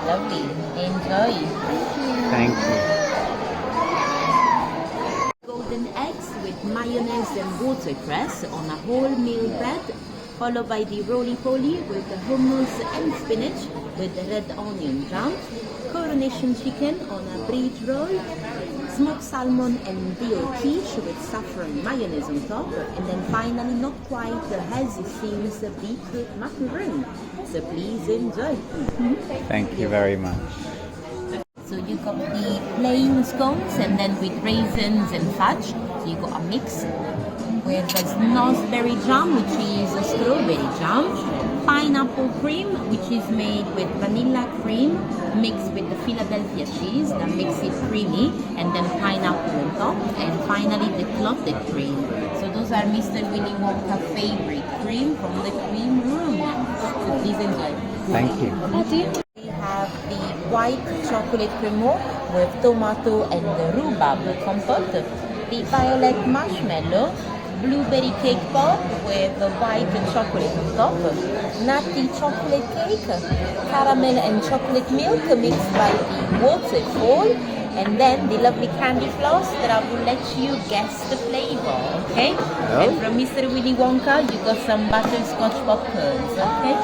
Lovely. Enjoy. Thank you. Golden eggs with mayonnaise and watercress on a wholemeal bread, followed by the roly-poly with the hummus and spinach with the red onion jam, coronation chicken on a bridge roll, smoked salmon and veal quiche with saffron mayonnaise on top, and then finally, not quite as it seems, beetroot macaron. So please enjoy. Thank you very much. So you got the plain scones and then with raisins and fudge. So you got a mix with the snozzberry jam, which is a strawberry jam, pineapple cream, which is made with vanilla cream mixed with the Philadelphia cheese that makes it creamy, and then pineapple on top, and finally the clotted cream. So those are Mr. Willy Wonka favorite cream from the cream room. So please enjoy. Thank you. We have the white chocolate cremant with tomato and the rhubarb compote, the violet marshmallow, blueberry cake pop with the white chocolate on top, nutty chocolate cake, caramel and chocolate milk mixed by the waterfall, and then the lovely candy floss that I will let you guess the flavor, okay? Oh. And from Mr. Willy Wonka, you got some butterscotch popcorns, okay?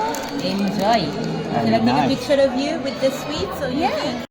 Enjoy. Shall I take a nice. picture of you with the sweets? So you